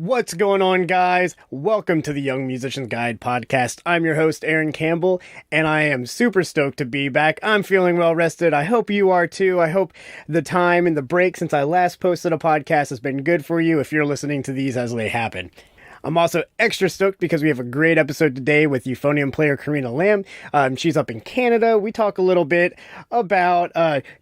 What's going on, guys? Welcome to the Young Musician's Guide podcast. I'm your host, Aaron Campbell, and I am super stoked to be back. I'm feeling well rested. I hope you are too. I hope the time and the break since I last posted a podcast has been good for you if you're listening to these as they happen. I'm also extra stoked because we have a great episode today with euphonium player Carina Lam. She's up in Canada. We talk a little bit about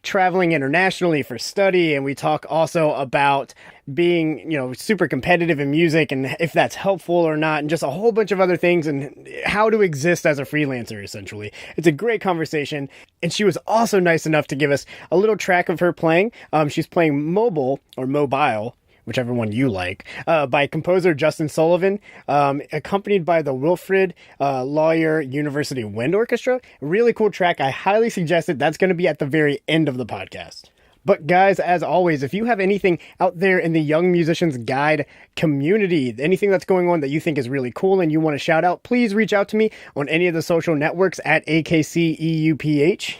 traveling internationally for study, and we talk also about being, super competitive in music and if that's helpful or not, and just a whole bunch of other things and how to exist as a freelancer, essentially. It's a great conversation, and she was also nice enough to give us a little track of her playing. She's playing Mobile, whichever one you like, by composer Justin Sullivan, accompanied by the Wilfrid Lawyer University Wind Orchestra. Really cool track. I highly suggest it. That's going to be at the very end of the podcast. But guys, as always, if you have anything out there in the Young Musician's Guide community, anything that's going on that you think is really cool and you want to shout out, please reach out to me on any of the social networks at AKCEUPH.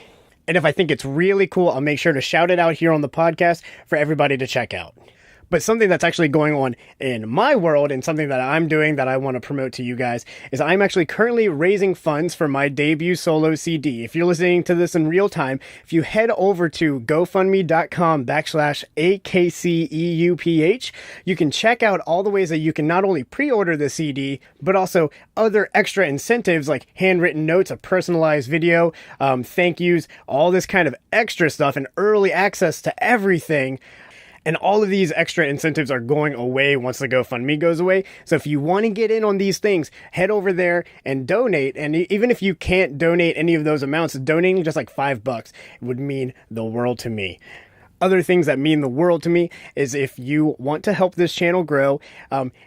And if I think it's really cool, I'll make sure to shout it out here on the podcast for everybody to check out. But something that's actually going on in my world and something that I'm doing that I want to promote to you guys is I'm actually currently raising funds for my debut solo CD. If you're listening to this in real time, if you head over to gofundme.com/AKCEUPH, you can check out all the ways that you can not only pre-order the CD, but also other extra incentives like handwritten notes, a personalized video, thank yous, all this kind of extra stuff and early access to everything. And all of these extra incentives are going away once the GoFundMe goes away. So if you want to get in on these things, head over there and donate. And even if you can't donate any of those amounts, donating just like $5 would mean the world to me. Other things that mean the world to me is if you want to help this channel grow,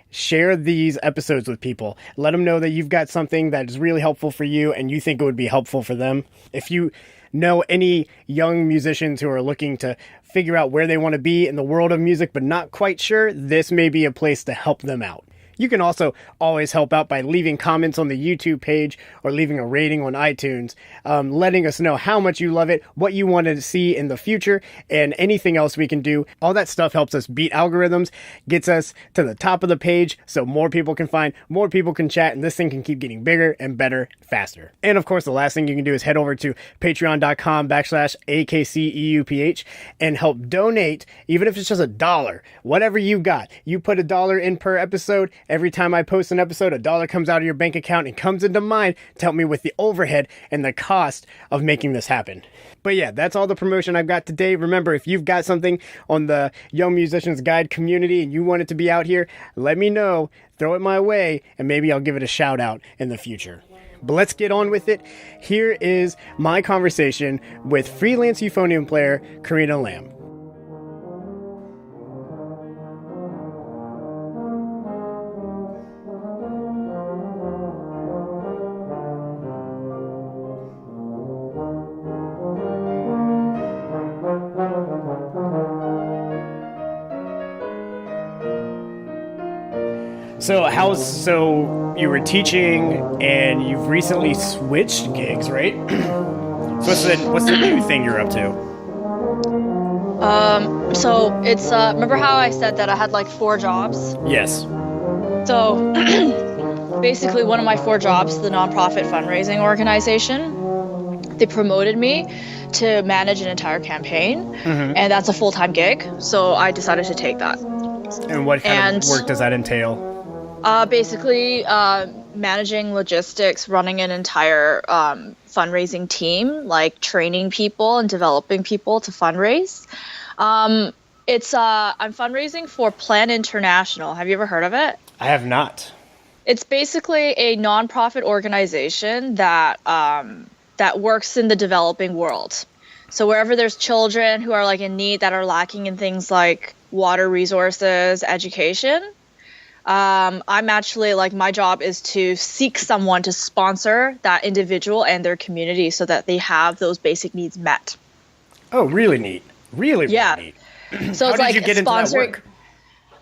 share these episodes with people. Let them know that you've got something that is really helpful for you and you think it would be helpful for them. If you know any young musicians who are looking to figure out where they want to be in the world of music but not quite sure, this may be a place to help them out. You can also always help out by leaving comments on the YouTube page or leaving a rating on iTunes, letting us know how much you love it, what you want to see in the future, and anything else we can do. All that stuff helps us beat algorithms, gets us to the top of the page so more people can find, more people can chat, and this thing can keep getting bigger and better faster. And of course, the last thing you can do is head over to patreon.com/AKCEUPH and help donate, even if it's just $1, whatever you got. You put $1 in per episode. Every time I post an episode, $1 comes out of your bank account and comes into mine to help me with the overhead and the cost of making this happen. But yeah, that's all the promotion I've got today. Remember, if you've got something on the Young Musician's Guide community and you want it to be out here, let me know, throw it my way, and maybe I'll give it a shout out in the future. But let's get on with it. Here is my conversation with freelance euphonium player Carina Lam. So you were teaching and you've recently switched gigs, right? So what's the new thing you're up to? So it's remember how I said that I had like 4 jobs? Yes. So basically one of my 4 jobs, the nonprofit fundraising organization, they promoted me to manage an entire campaign, and that's a full-time gig. So I decided to take that. And what kind of work does that entail? Basically, managing logistics, running an entire fundraising team, like training people and developing people to fundraise. I'm fundraising for Plan International. Have you ever heard of it? I have not. It's basically a nonprofit organization that works in the developing world. So wherever there's children who are like in need that are lacking in things like water resources, education. I'm actually, like, my job is to seek someone to sponsor that individual and their community so that they have those basic needs met. Oh, really neat. Really neat. So it's like you get into that work?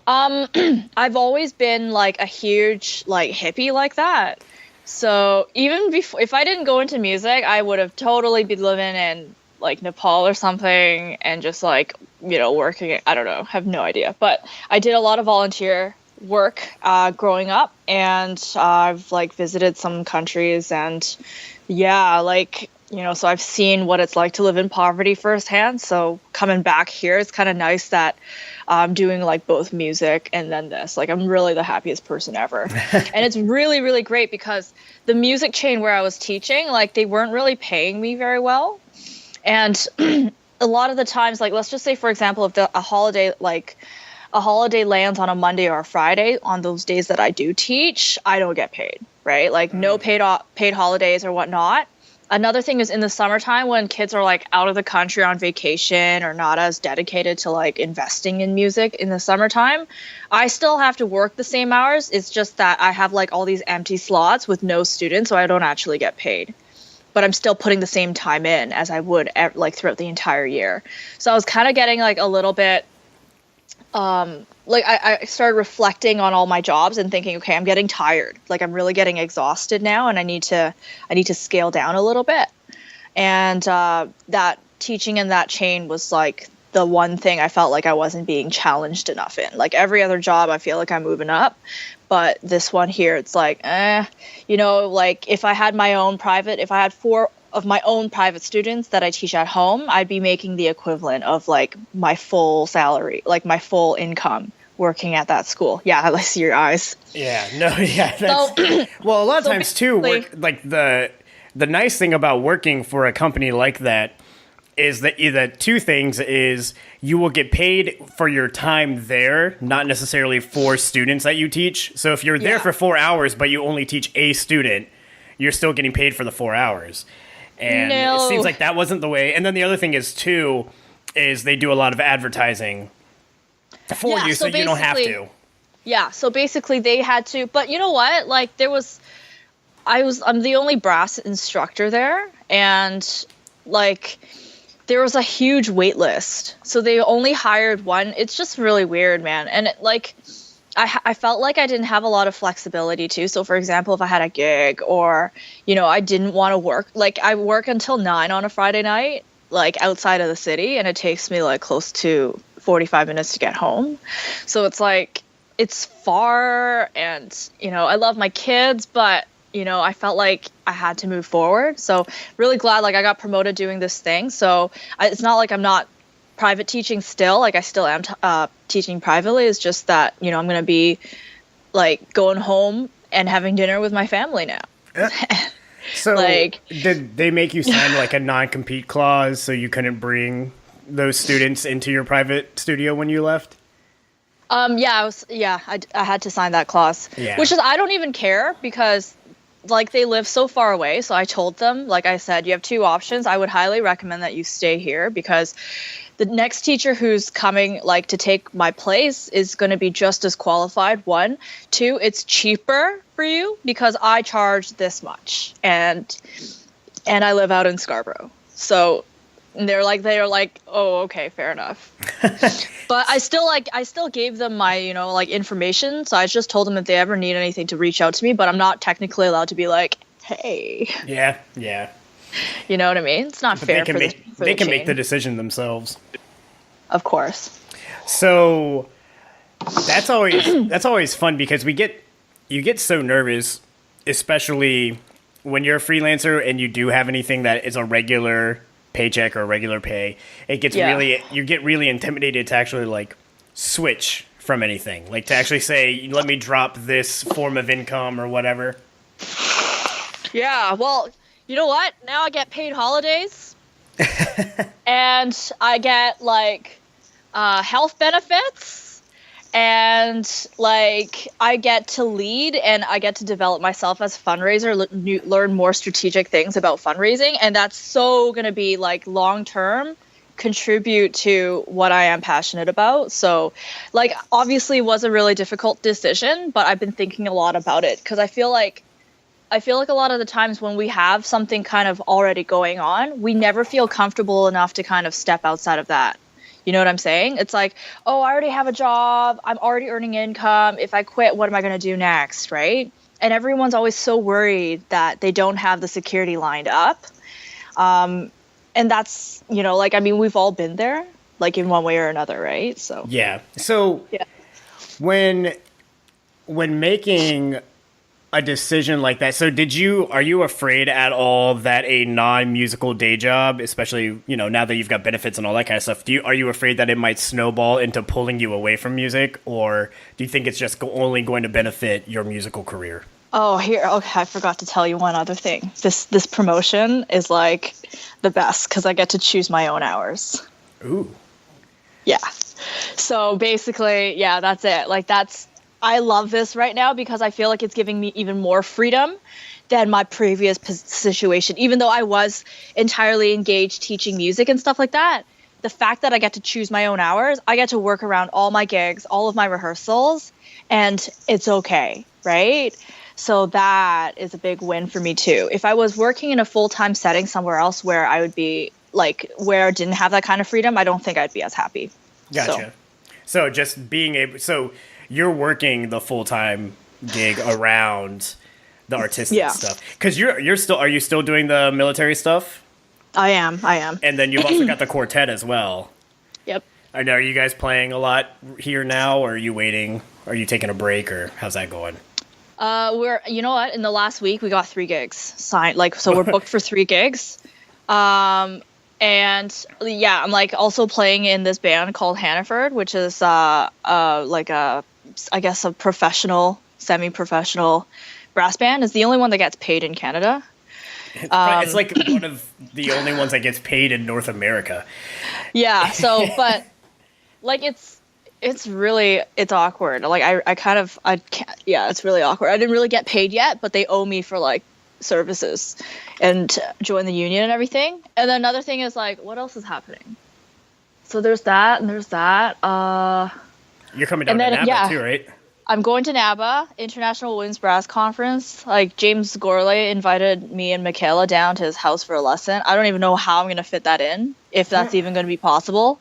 I've always been like a huge like hippie like that. So even before, if I didn't go into music, I would have totally been living in like Nepal or something and just like, you know, working. I don't know, have no idea. But I did a lot of volunteer work growing up, and I've like visited some countries, and yeah, like, you know, so I've seen what it's like to live in poverty firsthand. So coming back here, it's kind of nice that I'm doing like both music and then this. Like, I'm really the happiest person ever. And it's really, really great because the music chain where I was teaching, like, they weren't really paying me very well. And a lot of the times, like, let's just say, for example, if a holiday lands on a Monday or a Friday, on those days that I do teach, I don't get paid, right? Like, no paid holidays or whatnot. Another thing is in the summertime when kids are like out of the country on vacation or not as dedicated to like investing in music in the summertime, I still have to work the same hours. It's just that I have like all these empty slots with no students, so I don't actually get paid. But I'm still putting the same time in as I would like throughout the entire year. So I was kind of getting like a little bit like I started reflecting on all my jobs and thinking, okay, I'm getting tired. Like, I'm really getting exhausted now, and I need to scale down a little bit. And that teaching in that chain was like the one thing I felt like I wasn't being challenged enough in. Like, every other job, I feel like I'm moving up, but this one here, it's like, you know, like if I had 4 of my own private students that I teach at home, I'd be making the equivalent of like my full salary, like my full income working at that school. Yeah, I see your eyes. Yeah, no, yeah. That's, well, a lot of times too, like the nice thing about working for a company like that is that either two things is you will get paid for your time there, not necessarily for students that you teach. So if you're there for 4 hours, but you only teach a student, you're still getting paid for the 4 hours. And it seems like that wasn't the way. And then the other thing is, too, is they do a lot of advertising for you, so you don't have to. Yeah, so basically they had to. But you know what? Like, I'm the only brass instructor there. And, like, there was a huge wait list. So they only hired one. It's just really weird, man. And, I felt like I didn't have a lot of flexibility too. So for example, if I had a gig or, you know, I didn't want to work, like I work until 9 on a Friday night, like outside of the city, and it takes me like close to 45 minutes to get home. So it's like, it's far, and, you know, I love my kids, but, you know, I felt like I had to move forward. So really glad like I got promoted doing this thing. So it's not like I'm not private teaching still, like I still am teaching privately. It's just that, you know, I'm going to be like going home and having dinner with my family now. So like, did they make you sign like a non-compete clause so you couldn't bring those students into your private studio when you left? I had to sign that clause, which is, I don't even care because like they live so far away. So I told them, like I said, you have 2 options. I would highly recommend that you stay here because the next teacher who's coming like to take my place is going to be just as qualified. 1, 2, it's cheaper for you because I charge this much, and I live out in Scarborough. So they're like, oh, okay, fair enough. But I still gave them my, you know, like information. So I just told them if they ever need anything to reach out to me, but I'm not technically allowed to be like, hey. Yeah. You know what I mean? It's not fair. They can make the decision themselves. Of course. So that's always fun because you get so nervous, especially when you're a freelancer and you do have anything that is a regular paycheck or regular pay. It gets you get really intimidated to actually like switch from anything, like to actually say, let me drop this form of income or whatever. Yeah, well, you know what? Now I get paid holidays, and I get like health benefits, and like I get to lead and I get to develop myself as a fundraiser, learn more strategic things about fundraising, and that's so going to be like long term contribute to what I am passionate about. So like obviously it was a really difficult decision, but I've been thinking a lot about it because I feel like a lot of the times when we have something kind of already going on, we never feel comfortable enough to kind of step outside of that. You know what I'm saying? It's like, oh, I already have a job. I'm already earning income. If I quit, what am I going to do next? Right? And everyone's always so worried that they don't have the security lined up. And that's, you know, like, I mean, we've all been there, like in one way or another. Right. So, yeah. So when when making a decision like that, so are you afraid at all that a non-musical day job, especially, now that you've got benefits and all that kind of stuff, are you afraid that it might snowball into pulling you away from music, or do you think it's just only going to benefit your musical career? Oh, okay, I forgot to tell you one other thing. This promotion is like the best because I get to choose my own hours. Ooh. Yeah. So basically, yeah, that's it. Like I love this right now because I feel like it's giving me even more freedom than my previous situation. Even though I was entirely engaged teaching music and stuff like that, the fact that I get to choose my own hours, I get to work around all my gigs, all of my rehearsals, and it's okay, right? So that is a big win for me too. If I was working in a full-time setting somewhere else where I would be like, where I didn't have that kind of freedom, I don't think I'd be as happy. Gotcha. So just being able, so you're working the full-time gig around the artistic stuff. Because are you still doing the military stuff? I am. And then you've also got the quartet as well. Yep. I know, are you guys playing a lot here now, or are you waiting? Are you taking a break, or how's that going? You know what? In the last week, we got 3 gigs signed. So we're booked for 3 gigs. And yeah, I'm also playing in this band called Hannaford, which is I guess a professional, semi-professional brass band. It's the only one that gets paid in Canada. It's like one of the only ones that gets paid in North America. Yeah. So, but it's awkward. It's really awkward. I didn't really get paid yet, but they owe me for services and join the union and everything. And then another thing is what else is happening? So there's that and there's that. You're coming down to NABA too, right? I'm going to NABA, International Women's Brass Conference. James Gorley invited me and Michaela down to his house for a lesson. I don't even know how I'm going to fit that in, if that's even going to be possible.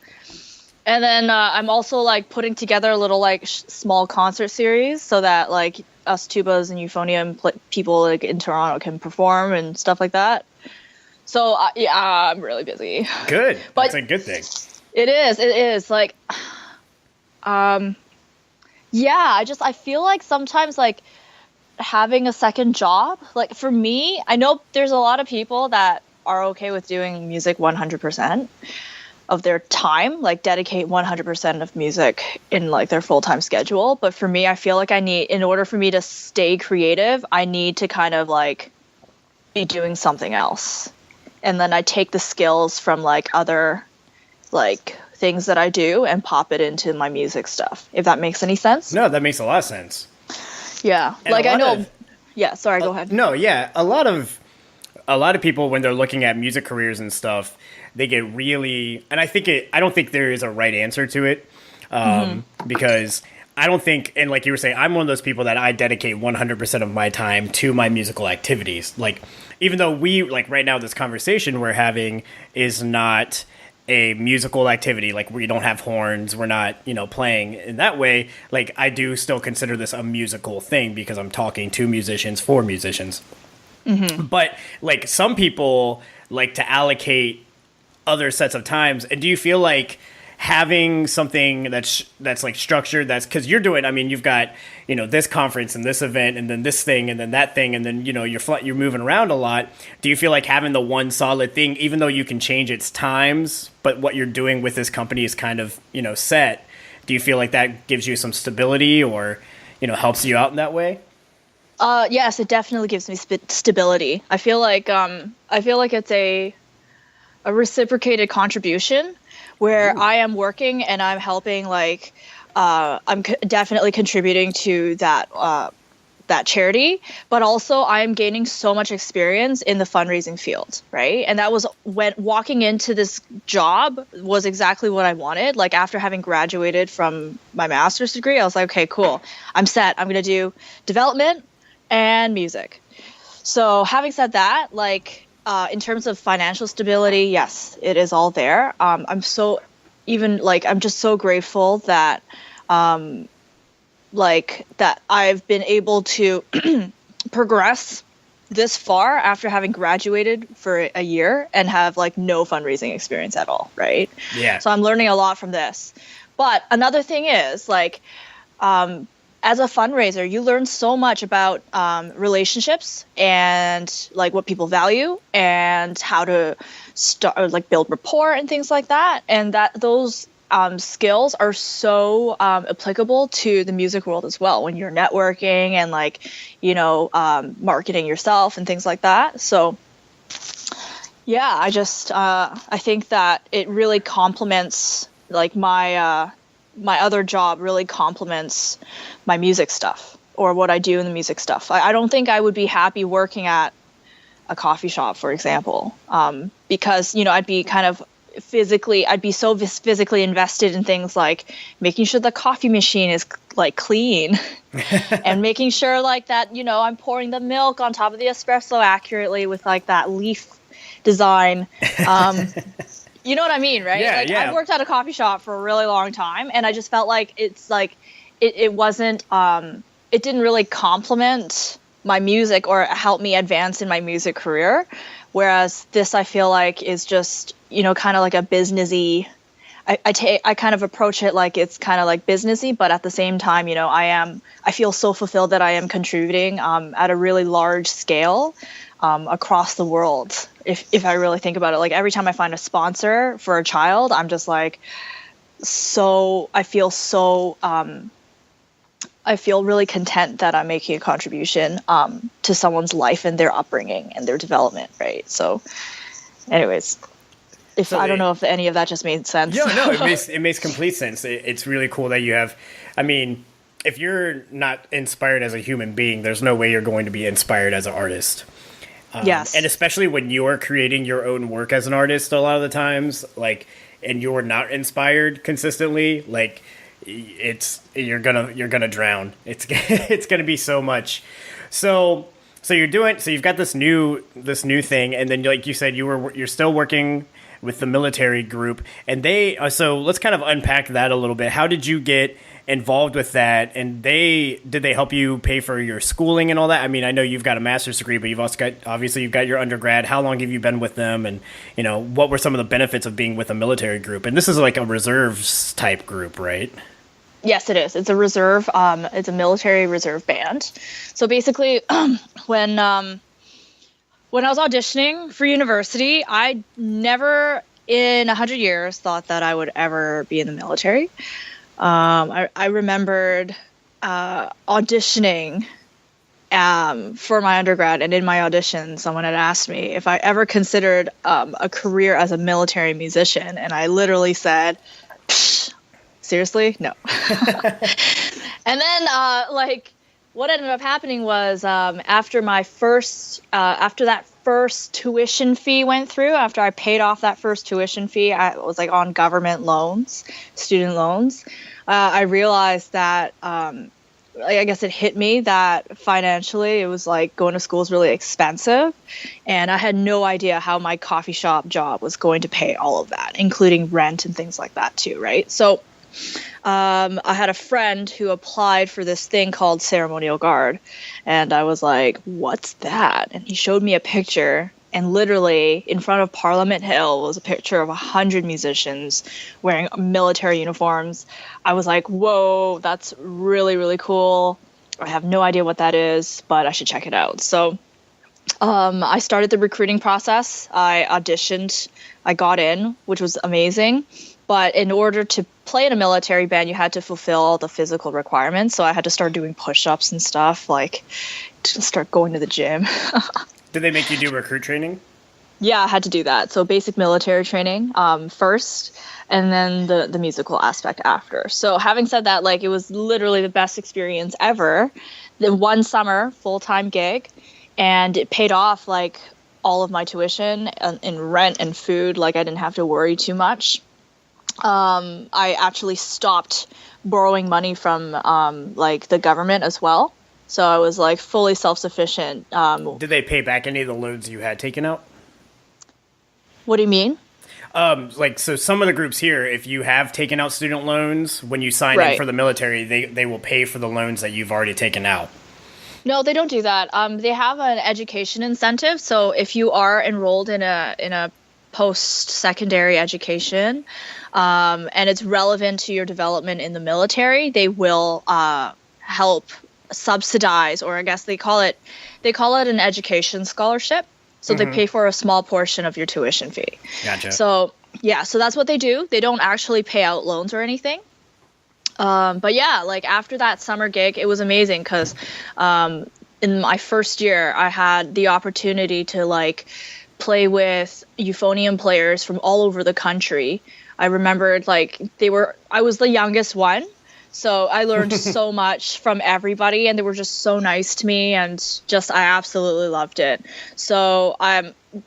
And then I'm also putting together a little small concert series so that us tubas and euphonium people in Toronto can perform and stuff like that. So I'm really busy. Good. That's a good thing. It is. I feel sometimes having a second job, for me, I know there's a lot of people that are okay with doing music 100% of their time, dedicate 100% of music in their full-time schedule. But for me, I feel in order for me to stay creative, I need to kind of be doing something else. And then I take the skills from other things that I do and pop it into my music stuff. If that makes any sense? No, that makes a lot of sense. Yeah. Yeah, sorry, go ahead. No, yeah. A lot of people, when they're looking at music careers and stuff, they get really, and I don't think there is a right answer to it. Because I don't think, and like you were saying, I'm one of those people that I dedicate 100% of my time to my musical activities. Even though right now, this conversation we're having is not a musical activity, we don't have horns, we're not playing in that way, I do still consider this a musical thing because I'm talking to musicians for musicians. But some people like to allocate other sets of times. And do you feel having something that's structured, that's because you're doing, you've got this conference and this event and then this thing and then that thing, and then you're moving around a lot. Do you feel having the one solid thing, even though you can change its times, but what you're doing with this company is kind of set, do you feel that gives you some stability or helps you out in that way? Yes, it definitely gives me stability. I feel it's a reciprocated contribution where I am working and I'm helping, I'm definitely contributing to that charity, but also I am gaining so much experience in the fundraising field, right? And that was when walking into this job was exactly what I wanted. After having graduated from my master's degree, I was like, okay, cool. I'm set. I'm going to do development and music. So having said that, in terms of financial stability, yes, it is all there. I'm just so grateful that that I've been able to progress this far after having graduated for a year and have no fundraising experience at all, right? Yeah. So I'm learning a lot from this. But another thing is as a fundraiser, you learn so much about relationships and like what people value and how to start, like build rapport and things like that. And that those skills are so applicable to the music world as well when you're networking and like, marketing yourself and things like that. So yeah, I think that it really complements like my other job really complements my music stuff or what I do in the music stuff. I don't think I would be happy working at a coffee shop, for example, because, I'd be so physically invested in things like making sure the coffee machine is like clean and making sure like that, I'm pouring the milk on top of the espresso accurately with like that leaf design. You know what I mean, right? Yeah. I've worked at a coffee shop for a really long time, and I just felt like it's like it wasn't it didn't really complement my music or help me advance in my music career. Whereas this, I feel like, is just kind of like a businessy. I kind of approach it like it's kind of like businessy, but at the same time, I feel so fulfilled that I am contributing at a really large scale across the world. If I really think about it, like every time I find a sponsor for a child, I'm just like, I feel really content that I'm making a contribution to someone's life and their upbringing and their development, right? So anyways, I don't know if any of that just made sense. No, it makes complete sense. It's really cool that you have, if you're not inspired as a human being, there's no way you're going to be inspired as an artist. Yes. And especially when you're creating your own work as an artist a lot of the times, like, and you're not inspired consistently, like, you're gonna drown. It's gonna be so much. So you've got this new thing, and then like you said, you're still working with the military group, and so let's kind of unpack that a little bit. How did you get involved with that, and did they help you pay for your schooling and all that? I mean, I know you've got a master's degree, but you've got your undergrad. How long have you been with them, and what were some of the benefits of being with a military group? And this is like a reserves type group, right? Yes, it is. It's a reserve. It's a military reserve band. So basically, when I was auditioning for university, I never in 100 years thought that I would ever be in the military. I remembered auditioning for my undergrad, and in my audition, someone had asked me if I ever considered a career as a military musician, and I literally said, seriously? No. And then, what ended up happening was after that first tuition fee went through, after I paid off that first tuition fee, I was like on government loans, student loans. I realized that, I guess it hit me that financially it was like going to school is really expensive. And I had no idea how my coffee shop job was going to pay all of that, including rent and things like that too, right? So I had a friend who applied for this thing called ceremonial guard, and I was like, what's that? And he showed me a picture, and literally in front of Parliament Hill was a picture of 100 musicians wearing military uniforms. I was like, whoa, that's really, really cool. I have no idea what that is, but I should check it out. So I started the recruiting process. I auditioned. I got in, which was amazing. But in order to play in a military band, you had to fulfill all the physical requirements. So I had to start doing push-ups and stuff, like to start going to the gym. Did they make you do recruit training? Yeah, I had to do that. So basic military training first, and then the musical aspect after. So having said that, like it was literally the best experience ever. The one summer full-time gig, and it paid off like all of my tuition and rent and food. Like I didn't have to worry too much. I actually stopped borrowing money from like the government as well. So I was like fully self-sufficient. Did they pay back any of the loans you had taken out? What do you mean? So some of the groups here, if you have taken out student loans, when you sign in for the military, they will pay for the loans that you've already taken out. No, they don't do that. They have an education incentive. So if you are enrolled in a post-secondary education, and it's relevant to your development in the military, they will help subsidize, or I guess they call it an education scholarship. So they pay for a small portion of your tuition fee. Gotcha. So yeah, so that's what they do. They don't actually pay out loans or anything. But yeah, like after that summer gig, it was amazing because in my first year, I had the opportunity to like play with euphonium players from all over the country. I remembered like I was the youngest one. So I learned so much from everybody, and they were just so nice to me, and just I absolutely loved it. So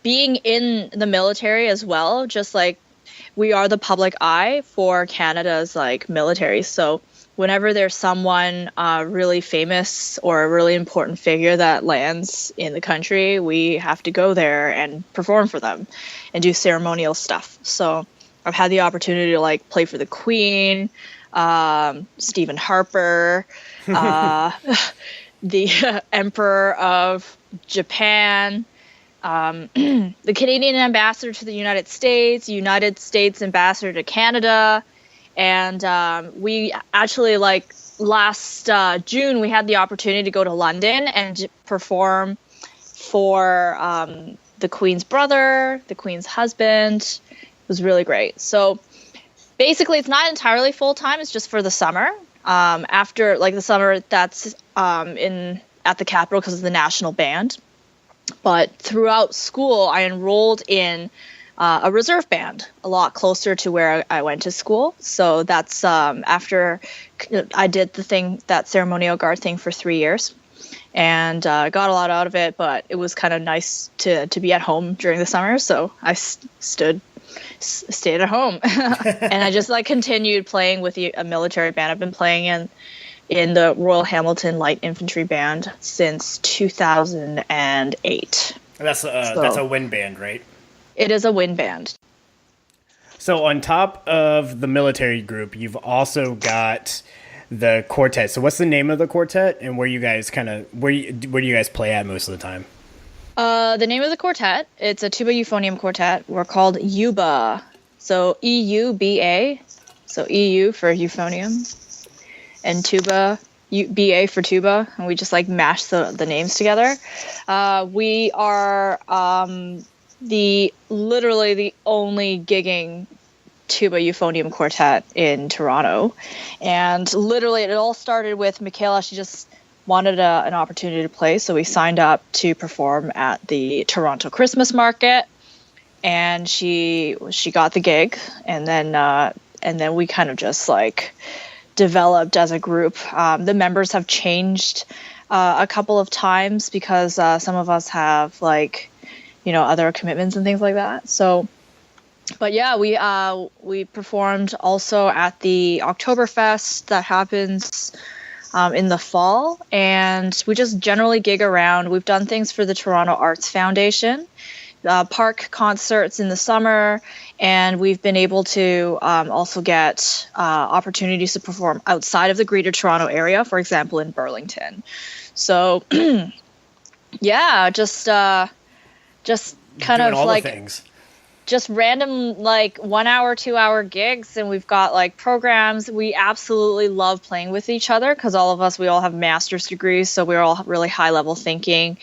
being in the military as well, just like we are the public eye for Canada's like military. So whenever there's someone really famous or a really important figure that lands in the country, we have to go there and perform for them and do ceremonial stuff. So I've had the opportunity to like play for the Queen, Stephen Harper, the Emperor of Japan, the Canadian ambassador to the United States ambassador to Canada, and we actually like last June we had the opportunity to go to London and perform for the Queen's brother, the Queen's husband. It was really great. So basically, it's not entirely full time. It's just for the summer. After like the summer, that's at the Capitol because of the national band. But throughout school, I enrolled in a reserve band, a lot closer to where I went to school. So that's after I did that ceremonial guard thing for 3 years, and got a lot out of it. But it was kind of nice to be at home during the summer. So I stayed at home and I just like continued playing with a military band. I've been playing in the Royal Hamilton Light Infantry Band since 2008. That's a wind band, right? It is a wind band. So on top of the military group, you've also got the quartet. So what's the name of the quartet, and where do you guys play at most of the time? The name of the quartet, it's a tuba euphonium quartet. We're called Euba. So EUBA. So EU for euphonium. And tuba, BA for tuba. And we just like mash the names together. We are literally the only gigging tuba euphonium quartet in Toronto. And literally it all started with Michaela. She just wanted an opportunity to play, so we signed up to perform at the Toronto Christmas market, and she got the gig, and then we kind of just like developed as a group. The members have changed a couple of times because some of us have like other commitments and things like that. So but yeah, we performed also at the Oktoberfest that happens in the fall, and we just generally gig around. We've done things for the Toronto Arts Foundation, park concerts in the summer, and we've been able to also get opportunities to perform outside of the Greater Toronto area, for example, in Burlington. So yeah, just kind doing of all like the things. Just random like 1 hour, 2 hour gigs, and we've got like programs. We absolutely love playing with each other because we all have master's degrees, so we're all really high level thinking.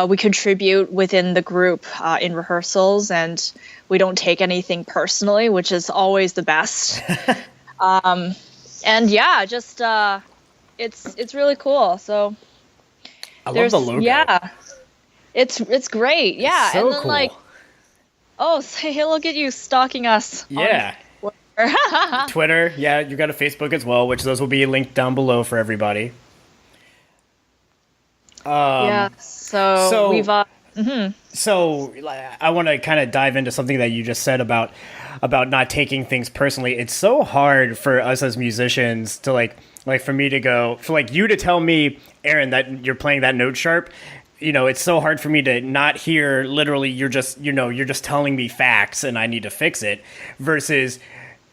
We contribute within the group in rehearsals, and we don't take anything personally, which is always the best. And yeah, just it's really cool. So I love the logo. Yeah, it's great. Yeah, it's so and then cool. like. Oh, say look at you stalking us. Yeah. Twitter. Yeah, you got a Facebook as well, which those will be linked down below for everybody. Yeah. So we've. So I want to kind of dive into something that you just said about not taking things personally. It's so hard for us as musicians to like for me to go for like you to tell me, Aaron, that you're playing that note sharp. It's so hard for me to not hear literally you're just telling me facts and I need to fix it versus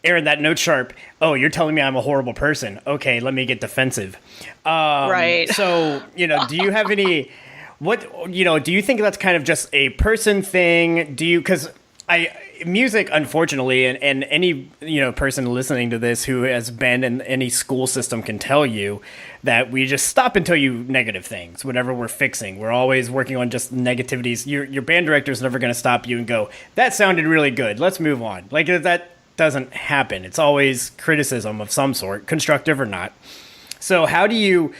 Aaron, that note sharp. Oh, you're telling me I'm a horrible person. Okay, let me get defensive. Right. So, do you have any, do you think that's kind of just a person thing? Because Music, unfortunately, and any person listening to this who has been in any school system can tell you that we just stop and tell you negative things whenever we're fixing. We're always working on just negativities. Your band director is never going to stop you and go, "That sounded really good. Let's move on." Like that doesn't happen. It's always criticism of some sort, constructive or not. So how do you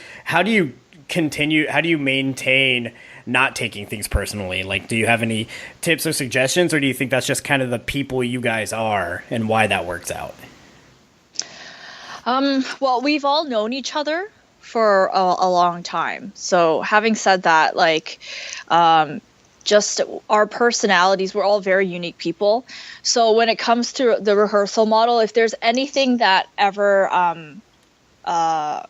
continue? How do you maintain not taking things personally? Like, do you have any tips or suggestions, or do you think that's just kind of the people you guys are and why that works out? Well, we've all known each other for a long time. So having said that, like, just our personalities, we're all very unique people. So when it comes to the rehearsal model, if there's anything that ever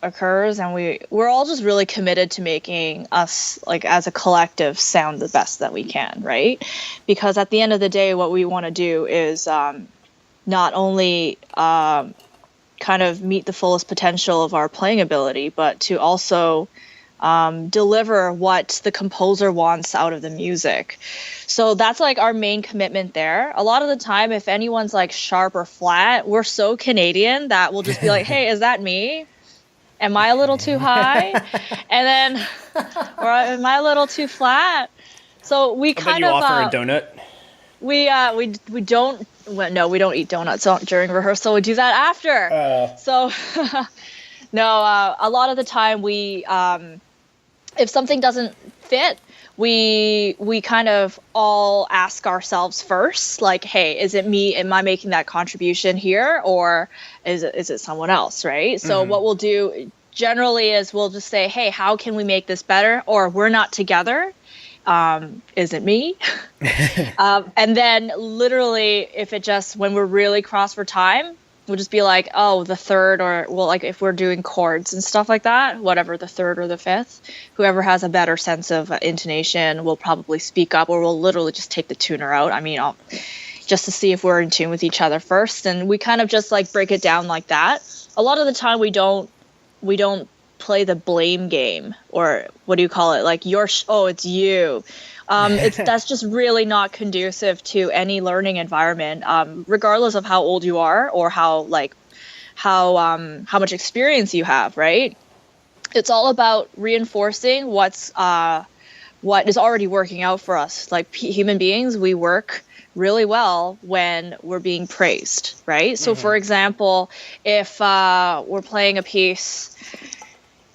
occurs, and we're all just really committed to making us, like, as a collective, sound the best that we can, right? Because at the end of the day, what we want to do is not only kind of meet the fullest potential of our playing ability, but to also deliver what the composer wants out of the music. So that's like our main commitment there. A lot of the time, if anyone's like sharp or flat, we're so Canadian that we'll just be like, "Hey, is that me? Am I a little too high?" And then, or am I a little too flat? So we kind of offer a donut. We don't. Well, no, we don't eat donuts during rehearsal. We do that after. So no, a lot of the time we if something doesn't fit, we kind of all ask ourselves first, like, "Hey, is it me? Am I making that contribution here, or is it someone else?" Right? So what we'll do generally is we'll just say, "Hey, how can we make this better?" Or, "We're not together. Is it me?" And then literally, if it just, when we're really crossed for time, we'll just be like, "Oh, the third," or, well, like if we're doing chords and stuff like that, whatever, the third or the fifth, whoever has a better sense of intonation will probably speak up, or we'll literally just take the tuner out. I mean, just to see if we're in tune with each other first. And we kind of just like break it down like that. A lot of the time we don't play the blame game, or what do you call it? Like, it's you. That's just really not conducive to any learning environment, regardless of how old you are or how much experience you have, right? It's all about reinforcing what is already working out for us. Like human beings, we work really well when we're being praised, right? So for example, if we're playing a piece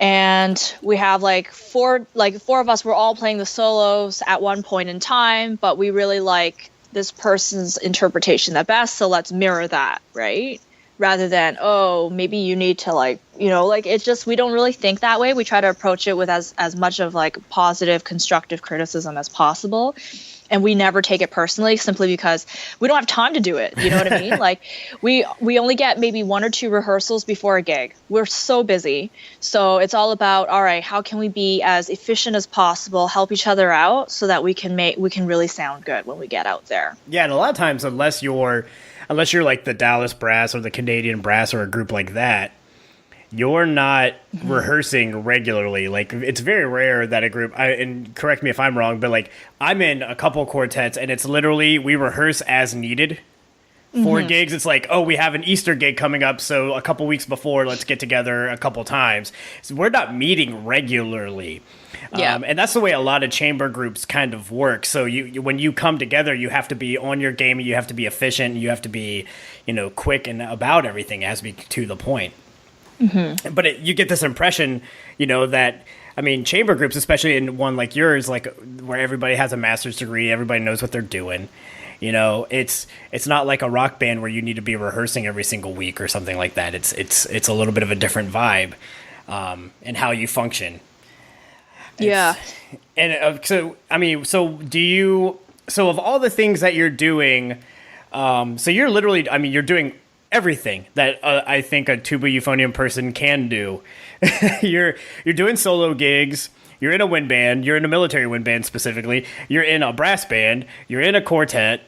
and we have four of us, we're all playing the solos at one point in time, but we really like this person's interpretation the best, so let's mirror that, right? Rather than, "Oh, maybe you need to it's just, we don't really think that way. We try to approach it with as much of like positive, constructive criticism as possible. And we never take it personally, simply because we don't have time to do it. You know what I mean? Like we only get maybe 1 or 2 rehearsals before a gig. We're so busy. So it's all about, all right, how can we be as efficient as possible, help each other out so that we can really sound good when we get out there. Yeah, and a lot of times, unless you're like the Dallas Brass or the Canadian Brass or a group like that, you're not rehearsing regularly. Like, it's very rare that a group, and correct me if I'm wrong, but like I'm in a couple quartets and it's literally, we rehearse as needed. For gigs, it's like, "Oh, we have an Easter gig coming up, so a couple weeks before, let's get together a couple times." So we're not meeting regularly. Yeah. And that's the way a lot of chamber groups kind of work. So when you come together, you have to be on your game, you have to be efficient, and you have to be, quick and about everything. It has to be to the point. But you get this impression, that, I mean, chamber groups, especially in one like yours, like where everybody has a master's degree, everybody knows what they're doing. It's not like a rock band where you need to be rehearsing every single week or something like that. It's a little bit of a different vibe, in how you function. Yeah. And so of all the things that you're doing, so you're literally, I mean, you're doing everything that I think a tuba euphonium person can do. You're doing solo gigs. You're in a wind band. You're in a military wind band specifically. You're in a brass band. You're in a quartet.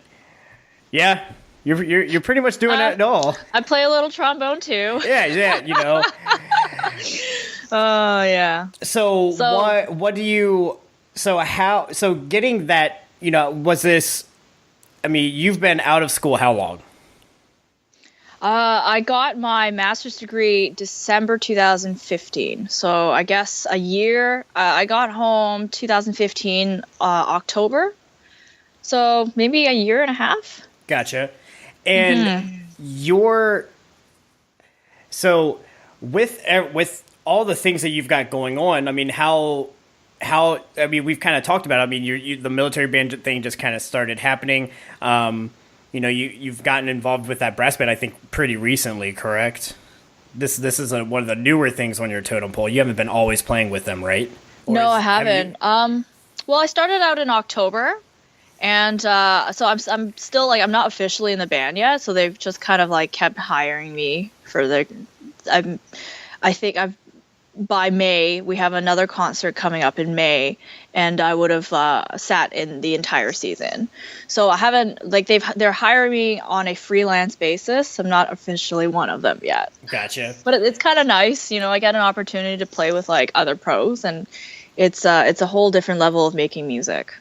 Yeah, you're pretty much doing it all. I play a little trombone too. Yeah. Oh yeah. So what do you? So getting that? Was this? I mean, you've been out of school how long? I got my master's degree December 2015. So I guess a year. I got home 2015 October. So maybe a year and a half. Gotcha. And you're so with all the things that you've got going on. I mean, how I mean, we've kind of talked about it. I mean, the military band thing just kind of started happening. You've gotten involved with that brass band, I think, pretty recently, correct? This is one of the newer things on your totem pole. You haven't been always playing with them, right? No, I haven't. Well, I started out in October, and so I'm still like I'm not officially in the band yet. So they've just kind of like kept hiring me for the. I think by May, we have another concert coming up in May, and I would have sat in the entire season. So I haven't they're hiring me on a freelance basis. I'm not officially one of them yet. Gotcha. But it's kind of nice, I get an opportunity to play with like other pros, and it's a whole different level of making music.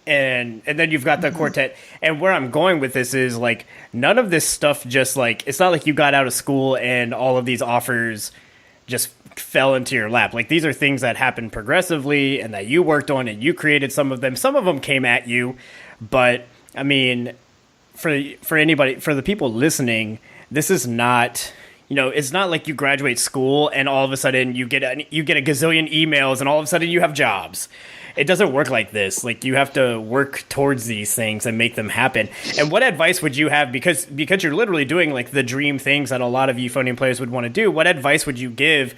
And then you've got the quartet. And where I'm going with this is like none of this stuff just like it's not like you got out of school and all of these offers just fell into your lap. Like these are things that happened progressively and that you worked on and you created some of them. Some of them came at you, but I mean, for anybody, for the people listening, this is not, it's not like you graduate school and all of a sudden you get a gazillion emails and all of a sudden you have jobs. It doesn't work like this. Like you have to work towards these things and make them happen. And what advice would you have? Because you're literally doing like the dream things that a lot of euphonium players would want to do. What advice would you give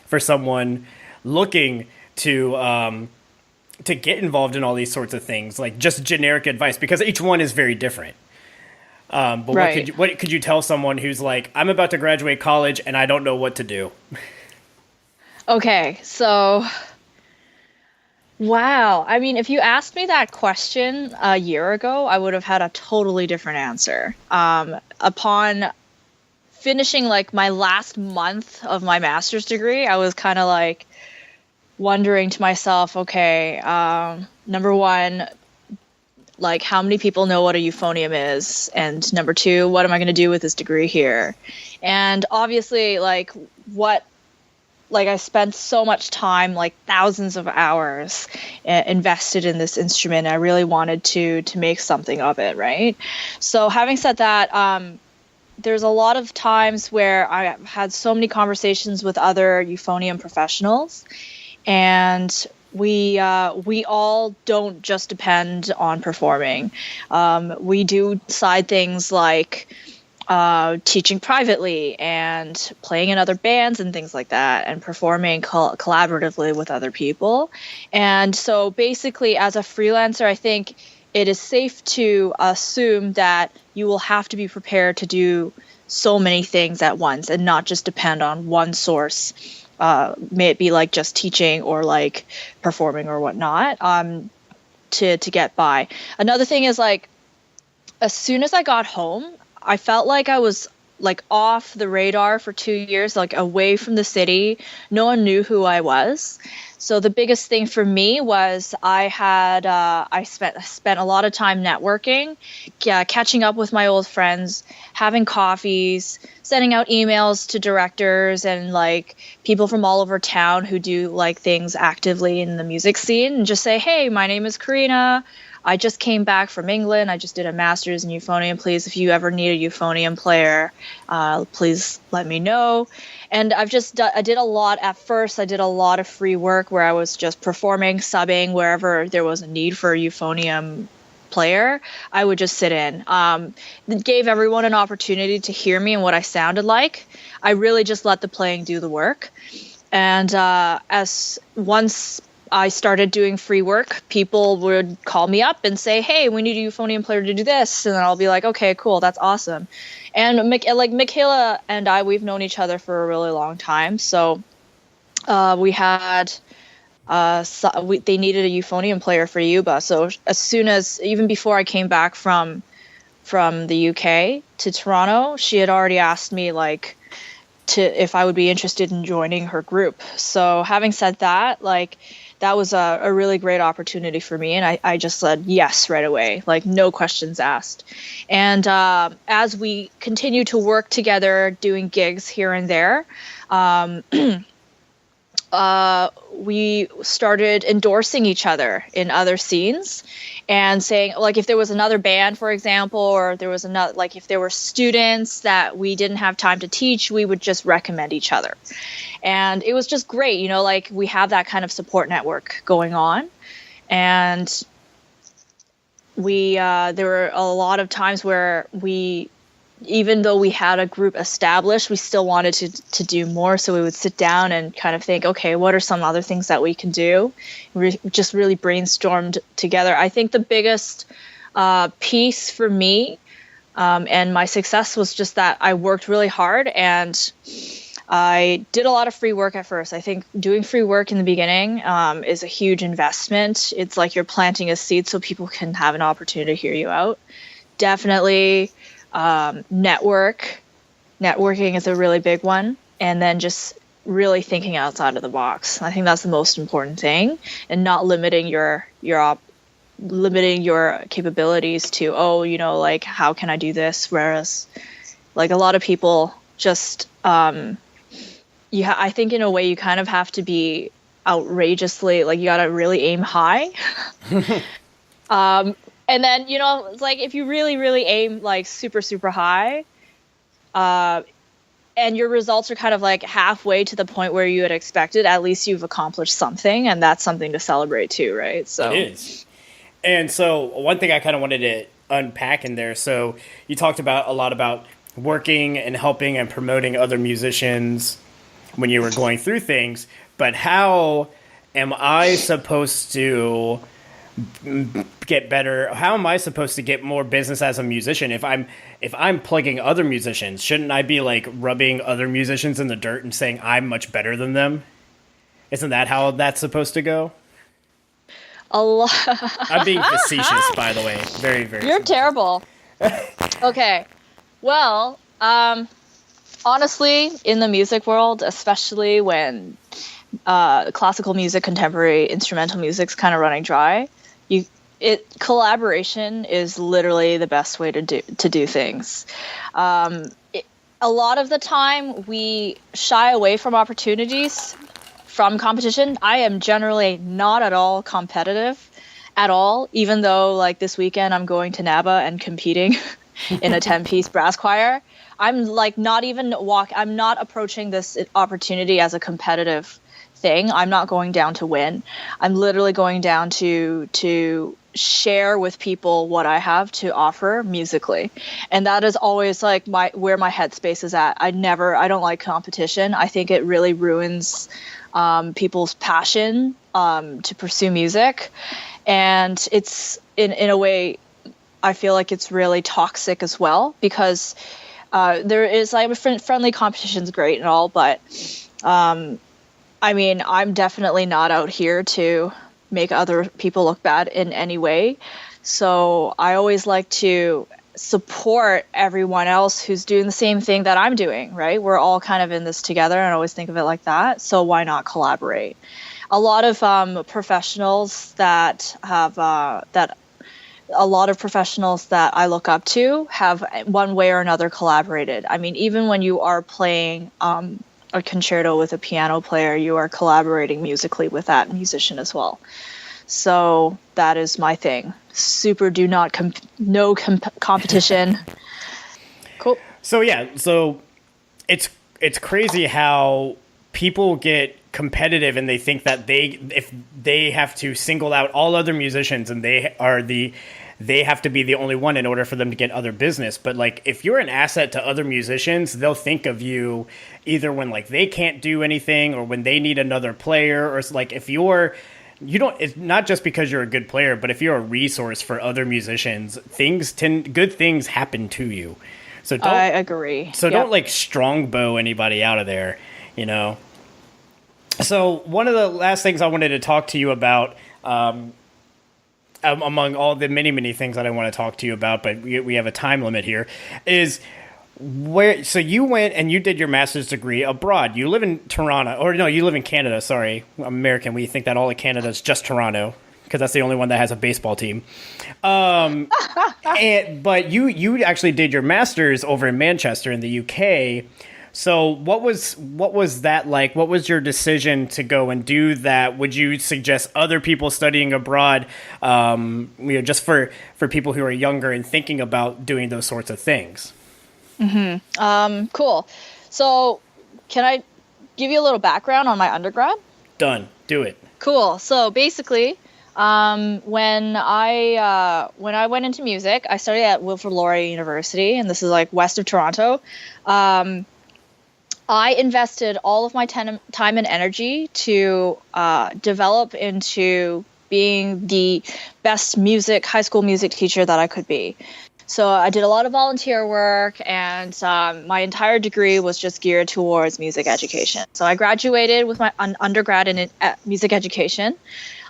for someone looking to get involved in all these sorts of things? Like just generic advice, because each one is very different. But right. What could you tell someone who's like, I'm about to graduate college and I don't know what to do? Okay, so. Wow. I mean, if you asked me that question a year ago, I would have had a totally different answer. Upon finishing like my last month of my master's degree, I was kind of like wondering to myself, okay, number one, like how many people know what a euphonium is? And number two, what am I going to do with this degree here? And obviously, I spent so much time, like thousands of hours invested in this instrument. I really wanted to make something of it, right? So having said that, there's a lot of times where I had so many conversations with other euphonium professionals, and we all don't just depend on performing. We do side things like teaching privately and playing in other bands and things like that, and performing collaboratively with other people. And so basically, as a freelancer, I think it is safe to assume that you will have to be prepared to do so many things at once and not just depend on one source, may it be like just teaching or like performing or whatnot, to get by. Another thing is like, as soon as I got home, I felt like I was like off the radar for 2 years, like away from the city. No one knew who I was. So the biggest thing for me was I spent a lot of time networking, catching up with my old friends, having coffees, sending out emails to directors and like people from all over town who do like things actively in the music scene, and just say, hey, my name is Carina. I just came back from England. I just did a master's in euphonium. Please, if you ever need a euphonium player, please let me know. And I did a lot at first. I did a lot of free work where I was just performing, subbing wherever there was a need for a euphonium player. I would just sit in. It gave everyone an opportunity to hear me and what I sounded like. I really just let the playing do the work. And once I started doing free work, people would call me up and say, hey, we need a euphonium player to do this. And then I'll be like, okay, cool. That's awesome. And Michaela and I, we've known each other for a really long time. So we had, they needed a euphonium player for Euba. So even before I came back from the UK to Toronto, she had already asked me if I would be interested in joining her group. So having said that, that was a really great opportunity for me. And I just said yes right away, like no questions asked. And as we continue to work together, doing gigs here and there, we started endorsing each other in other scenes and saying, like, if there was another band, for example, or there was another, like, if there were students that we didn't have time to teach, we would just recommend each other. And it was just great, like we have that kind of support network going on. And there were a lot of times where even though we had a group established, we still wanted to do more. So we would sit down and kind of think, okay, what are some other things that we can do? We just really brainstormed together. I think the biggest piece for me and my success was just that I worked really hard and I did a lot of free work at first. I think doing free work in the beginning is a huge investment. It's like you're planting a seed so people can have an opportunity to hear you out. Definitely. Networking is a really big one, and then just really thinking outside of the box. I think that's the most important thing, and not limiting your capabilities to, like, how can I do this? Whereas, like, a lot of people just, I think in a way you kind of have to be outrageously, like, you gotta really aim high. And then, it's like if you really, really aim like super, super high, and your results are kind of like halfway to the point where you had expected, at least you've accomplished something, and that's something to celebrate too, right? So it is. And so one thing I kind of wanted to unpack in there. So you talked about a lot about working and helping and promoting other musicians when you were going through things, but how am I supposed to get better? How am I supposed to get more business as a musician? If I'm plugging other musicians, shouldn't I be like rubbing other musicians in the dirt and saying I'm much better than them? Isn't that how that's supposed to go? A lot. I'm being facetious, by the way. Very, very. You're terrible. Okay. Well, honestly, in the music world, especially when classical music, contemporary instrumental music's kind of running dry, collaboration is literally the best way to do things. A lot of the time we shy away from opportunities from competition. I am generally not at all competitive at all, even though like this weekend I'm going to NABA and competing in a 10-piece brass choir. I'm like I'm not approaching this opportunity as a competitive thing. I'm not going down to win. I'm literally going down to share with people what I have to offer musically. And that is always like where my headspace is at. I don't like competition. I think it really ruins people's passion to pursue music. And it's in a way, I feel like it's really toxic as well, because there is like friendly competition's great and all, but I mean, I'm definitely not out here to make other people look bad in any way. So I always like to support everyone else who's doing the same thing that I'm doing, right? We're all kind of in this together, and I always think of it like that. So why not collaborate? A lot of professionals that have a lot of professionals that I look up to have one way or another collaborated. I mean, even when you are playing a concerto with a piano player, you are collaborating musically with that musician as well. So that is my thing. Super do not competition. Cool. So yeah, so it's crazy how people get competitive and they think that if they have to single out all other musicians and they have to be the only one in order for them to get other business. But like, if you're an asset to other musicians, they'll think of you either when like they can't do anything or when they need another player, or like if it's not just because you're a good player, but if you're a resource for other musicians, good things happen to you. So I agree. So don't like strongbow anybody out of there, So one of the last things I wanted to talk to you about, among all the many, many things that I want to talk to you about, but we have a time limit here, is So you went and you did your master's degree abroad. You live in Toronto, or no, you live in Canada. Sorry, I'm American. We think that all of Canada is just Toronto because that's the only one that has a baseball team. But you actually did your master's over in Manchester in the UK. So what was that like? What was your decision to go and do that? Would you suggest other people studying abroad, just for people who are younger and thinking about doing those sorts of things? Cool. So can I give you a little background on my undergrad? Done. Do it. Cool. So basically, when I went into music, I studied at Wilfrid Laurier University, and this is like west of Toronto. I invested all of my time and energy to develop into being the best high school music teacher that I could be. So I did a lot of volunteer work, and my entire degree was just geared towards music education. So I graduated with my undergrad in music education.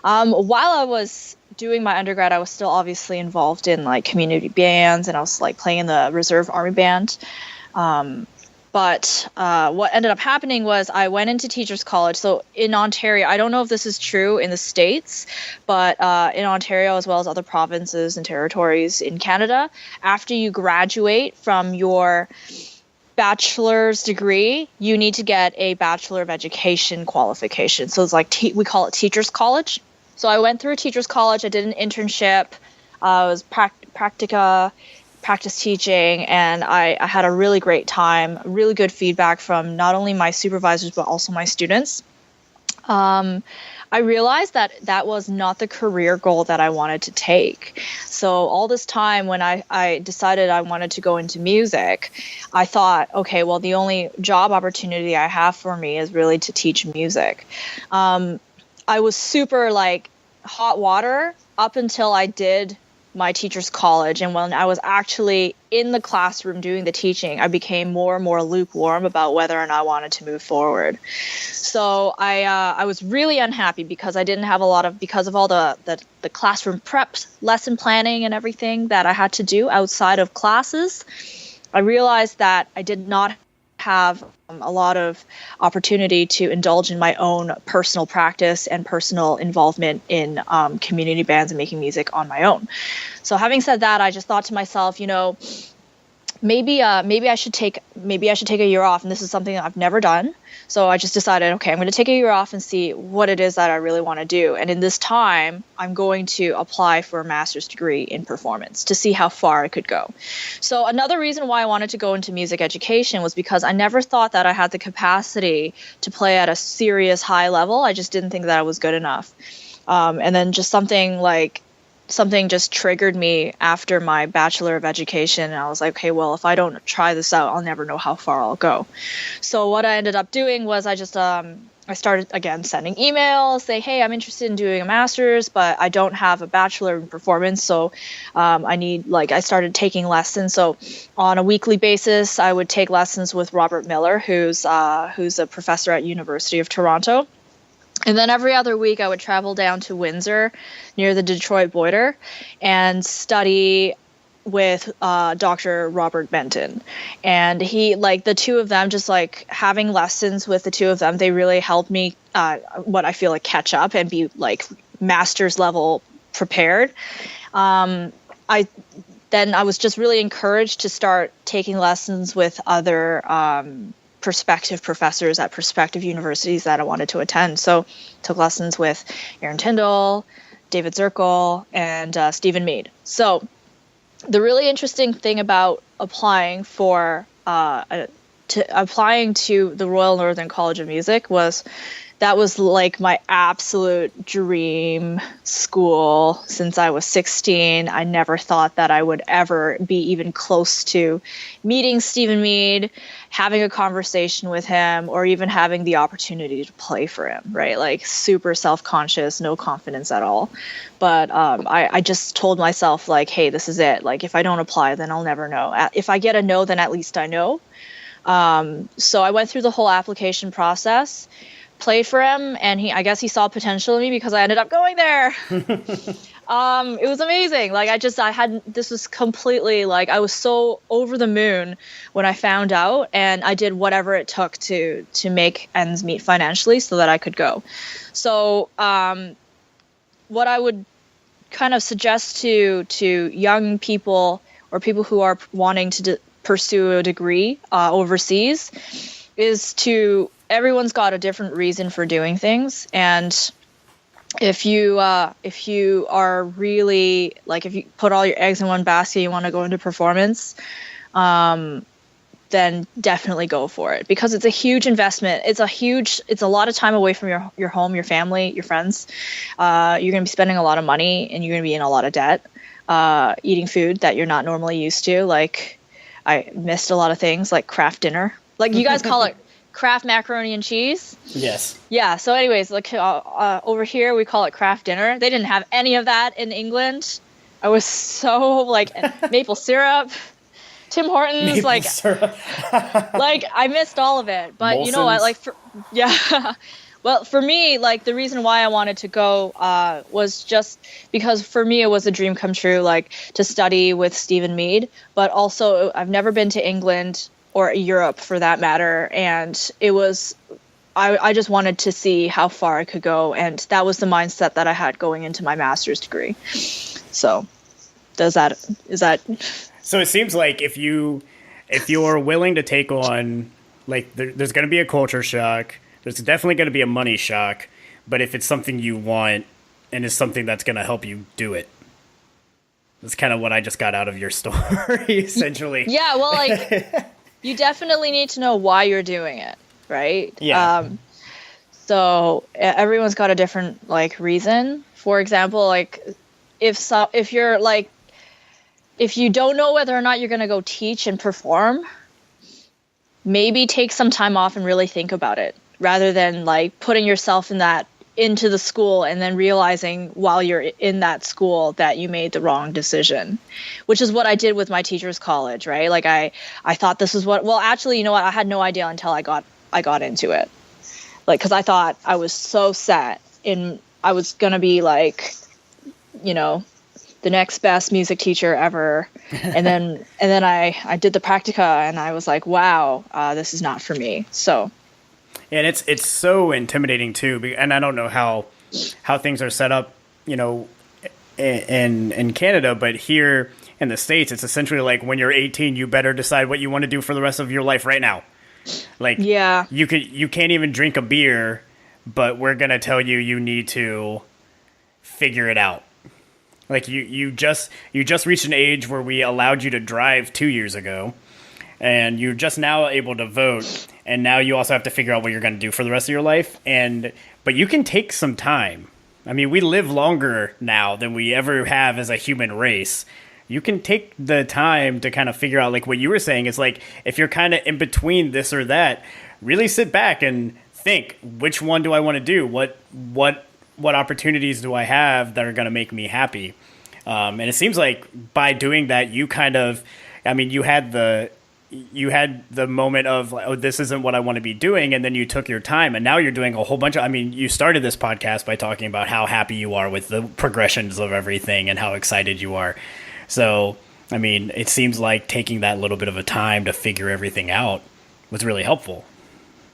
While I was doing my undergrad, I was still obviously involved in like community bands, and I was like playing in the Reserve Army Band. But what ended up happening was I went into Teachers College. So in Ontario, I don't know if this is true in the States, but in Ontario, as well as other provinces and territories in Canada, after you graduate from your bachelor's degree, you need to get a Bachelor of Education qualification. So it's like we call it Teachers College. So I went through Teachers College. I did an internship. I was practice teaching, and I had a really great time, really good feedback from not only my supervisors but also my students. I realized that was not the career goal that I wanted to take. So all this time when I decided I wanted to go into music, I thought, okay, well, the only job opportunity I have for me is really to teach music. I was super like hot water up until I did my Teachers College, and when I was actually in the classroom doing the teaching, I became more and more lukewarm about whether or not I wanted to move forward. So I was really unhappy because I didn't have because of all the classroom prep, lesson planning, and everything that I had to do outside of classes. I realized that I did not have a lot of opportunity to indulge in my own personal practice and personal involvement in community bands and making music on my own. So having said that, I just thought to myself, maybe I should take a year off, and this is something that I've never done. So I just decided, okay, I'm going to take a year off and see what it is that I really want to do. And in this time, I'm going to apply for a master's degree in performance to see how far I could go. So another reason why I wanted to go into music education was because I never thought that I had the capacity to play at a serious high level. I just didn't think that I was good enough. And then just something just triggered me after my Bachelor of Education. And I was like, okay, well, if I don't try this out, I'll never know how far I'll go. So what I ended up doing was I just, I started, again, sending emails, say, hey, I'm interested in doing a master's, but I don't have a Bachelor in Performance. So I started taking lessons. So on a weekly basis, I would take lessons with Robert Miller, who's a professor at University of Toronto. And then every other week I would travel down to Windsor near the Detroit border and study with Dr. Robert Benton. And the two of them, just like having lessons with the two of them, they really helped me what I feel like catch up and be like master's level prepared. I was just really encouraged to start taking lessons with other prospective professors at prospective universities that I wanted to attend. So took lessons with Aaron Tyndall, David Zirkle, and Stephen Mead. So the really interesting thing about applying to the Royal Northern College of Music was that was like my absolute dream school since I was 16. I never thought that I would ever be even close to meeting Stephen Mead, having a conversation with him, or even having the opportunity to play for him, right? Like super self-conscious, no confidence at all. But I just told myself like, hey, this is it. Like if I don't apply, then I'll never know. If I get a no, then at least I know. So I went through the whole application process. played for him, and I guess he saw potential in me because I ended up going there. It was amazing. Like this was completely like, I was so over the moon when I found out, and I did whatever it took to make ends meet financially so that I could go. So, what I would kind of suggest to young people or people who are wanting to pursue a degree overseas is everyone's got a different reason for doing things, and if you are really like, if you put all your eggs in one basket, you want to go into performance, then definitely go for it, because it's a huge investment. It's a lot of time away from your home, your family, your friends. You're going to be spending a lot of money, and you're going to be in a lot of debt, eating food that you're not normally used to. Like, I missed a lot of things like craft dinner. Like, you guys call it Kraft macaroni and cheese? Yes. Yeah. So anyways, like over here we call it Kraft dinner. They didn't have any of that in England. I was so like maple syrup, Tim Hortons, Maple like syrup. like I missed all of it. But Molson's. You know what? Like yeah. Well, for me, like the reason why I wanted to go was just because for me it was a dream come true, like to study with Stephen Mead. But also I've never been to England or Europe for that matter, and it was I just wanted to see how far I could go, and that was the mindset that I had going into my master's degree. So is that So it seems like if you're willing to take on, like, there's going to be a culture shock, there's definitely going to be a money shock, but if it's something you want and it's something that's going to help you do it. That's kind of what I just got out of your story, essentially. Yeah, well, like, you definitely need to know why you're doing it, right? Yeah. So everyone's got a different, like, reason. For example, like, if you're, like, if you don't know whether or not you're going to go teach and perform, maybe take some time off and really think about it, rather than, like, putting yourself into the school and then realizing while you're in that school that you made the wrong decision, which is what I did with my teacher's college, right? Like I thought this was actually, you know what? I had no idea until I got into it. Like, cause I thought I was so set I was going to be like, you know, the next best music teacher ever. And then I did the practica and I was like, wow, this is not for me. So. And it's so intimidating too, and I don't know how things are set up, you know, in Canada, but here in the States, it's essentially like when you're 18, you better decide what you want to do for the rest of your life right now. Like, yeah, you can't even drink a beer, but we're gonna tell you need to figure it out. Like you just reached an age where we allowed you to drive 2 years ago, and you're just now able to vote. And now you also have to figure out what you're going to do for the rest of your life. But you can take some time. I mean, we live longer now than we ever have as a human race. You can take the time to kind of figure out, like what you were saying, it's like if you're kind of in between this or that, really sit back and think, which one do I want to do? What opportunities do I have that are going to make me happy? And it seems like by doing that, you kind of, I mean, you had the moment of, oh, this isn't what I want to be doing. And then you took your time and now you're doing a whole bunch of, I mean, you started this podcast by talking about how happy you are with the progressions of everything and how excited you are. So, I mean, it seems like taking that little bit of a time to figure everything out was really helpful.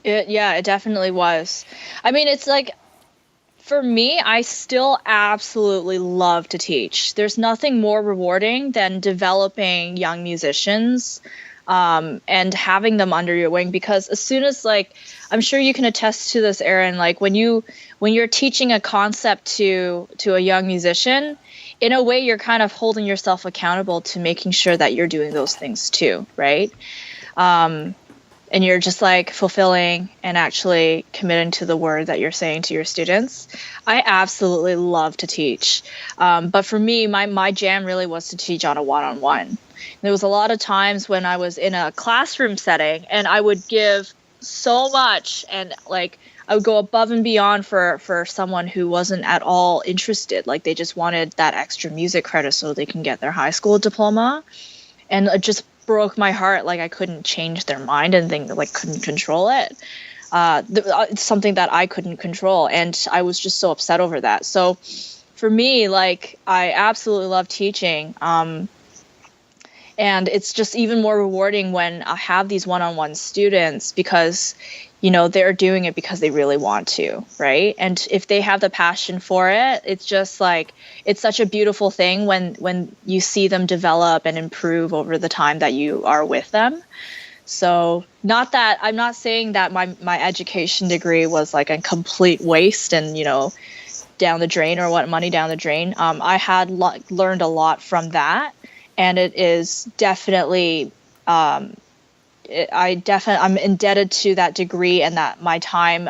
It definitely was. I mean, it's like, for me, I still absolutely love to teach. There's nothing more rewarding than developing young musicians, and having them under your wing, because as soon as, like, I'm sure you can attest to this, Aaron, like when you're teaching a concept to a young musician, in a way you're kind of holding yourself accountable to making sure that you're doing those things too, right? And you're just like fulfilling and actually committing to the word that you're saying to your students. I absolutely love to teach. But for me, my jam really was to teach on a one-on-one. There was a lot of times when I was in a classroom setting and I would give so much and like I would go above and beyond for someone who wasn't at all interested. Like they just wanted that extra music credit so they can get their high school diploma. And it just broke my heart. Like I couldn't change their mind and think like couldn't control it. It's something that I couldn't control, and I was just so upset over that. So for me, like, I absolutely love teaching. And it's just even more rewarding when I have these one-on-one students, because, you know, they're doing it because they really want to, right? And if they have the passion for it, it's just like, it's such a beautiful thing when you see them develop and improve over the time that you are with them. So not that I'm not saying that my education degree was like a complete waste and, you know, down the drain, or what, money down the drain. I had learned a lot from that. And it is definitely, I'm indebted to that degree and that my time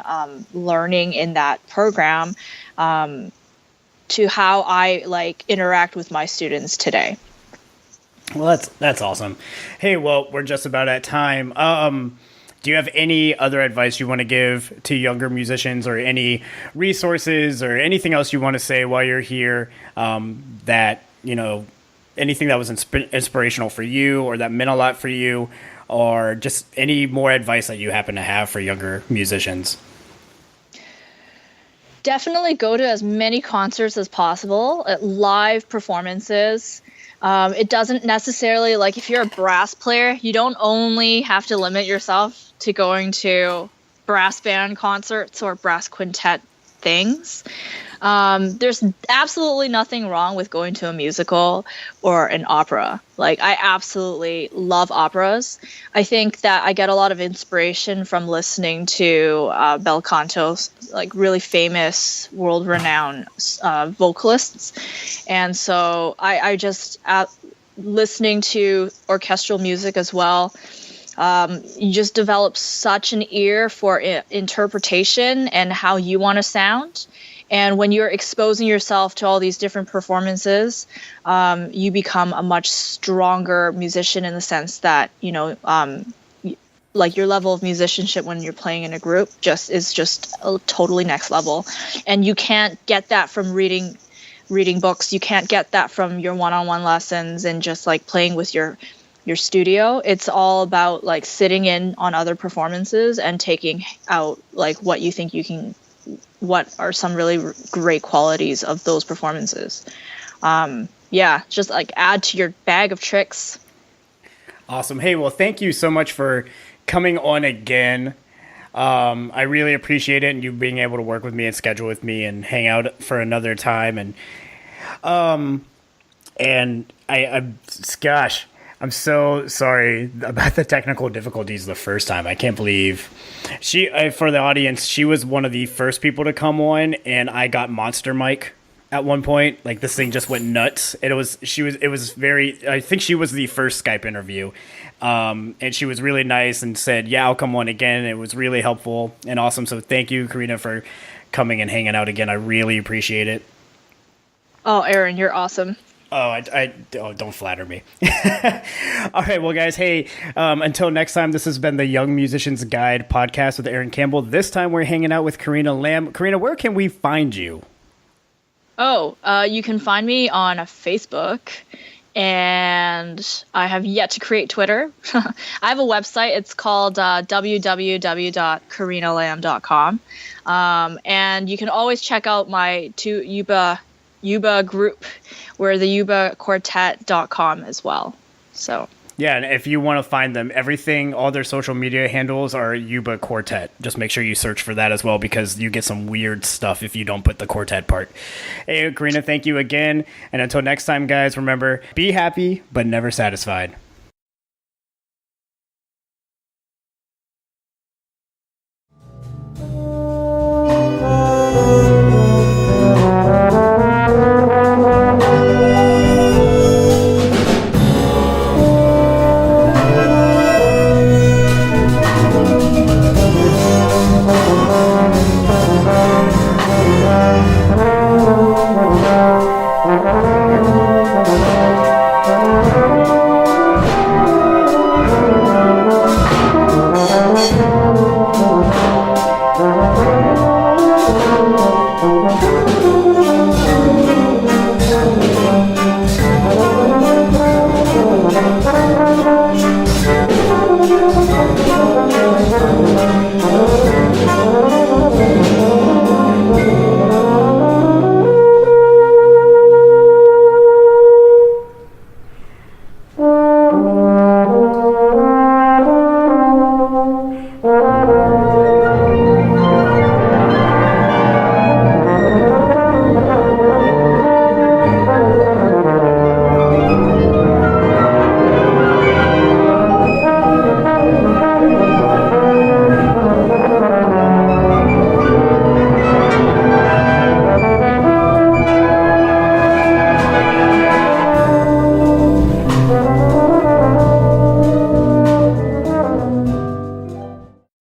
learning in that program to how I like interact with my students today. Well, that's awesome. Hey, well, we're just about at time. Do you have any other advice you want to give to younger musicians, or any resources or anything else you want to say while you're here, that, you know, anything that was inspirational for you or that meant a lot for you, or just any more advice that you happen to have for younger musicians? Definitely go to as many concerts as possible, live performances. It doesn't necessarily, like, if you're a brass player, you don't only have to limit yourself to going to brass band concerts or brass quintet things. There's absolutely nothing wrong with going to a musical or an opera. Like, I absolutely love operas. I think that I get a lot of inspiration from listening to bel cantos, like really famous, world-renowned vocalists. And so I just, listening to orchestral music as well, you just develop such an ear for interpretation and how you want to sound. And when you're exposing yourself to all these different performances, you become a much stronger musician, in the sense that, you know, like, your level of musicianship when you're playing in a group is just a totally next level. And you can't get that from reading books. You can't get that from your one-on-one lessons and just like playing with your studio. It's all about like sitting in on other performances and taking out like what you think you can, what are some really great qualities of those performances. Just like add to your bag of tricks. Awesome. Hey, well, thank you so much for coming on again. I really appreciate it, and you being able to work with me and schedule with me and hang out for another time. And gosh, I'm so sorry about the technical difficulties the first time. I can't believe for the audience, she was one of the first people to come on, and I got monster mic at one point. Like, this thing just went nuts. I think she was the first Skype interview. And she was really nice and said, yeah, I'll come on again. It was really helpful and awesome. So thank you, Carina, for coming and hanging out again. I really appreciate it. Oh, Aaron, you're awesome. Oh, don't flatter me. All right, well, guys, hey, until next time, this has been the Young Musician's Guide podcast with Aaron Campbell. This time we're hanging out with Carina Lam. Carina, where can we find you? Oh, you can find me on Facebook, and I have yet to create Twitter. I have a website. It's called www.carinalam.com. And you can always check out my two Euba group. We're the Euba Quartet.com as well. So yeah, and if you want to find them, all their social media handles are Euba Quartet. Just make sure you search for that as well, because you get some weird stuff if you don't put the quartet part. Hey, Carina, thank you again. And until next time, guys, remember, be happy, but never satisfied.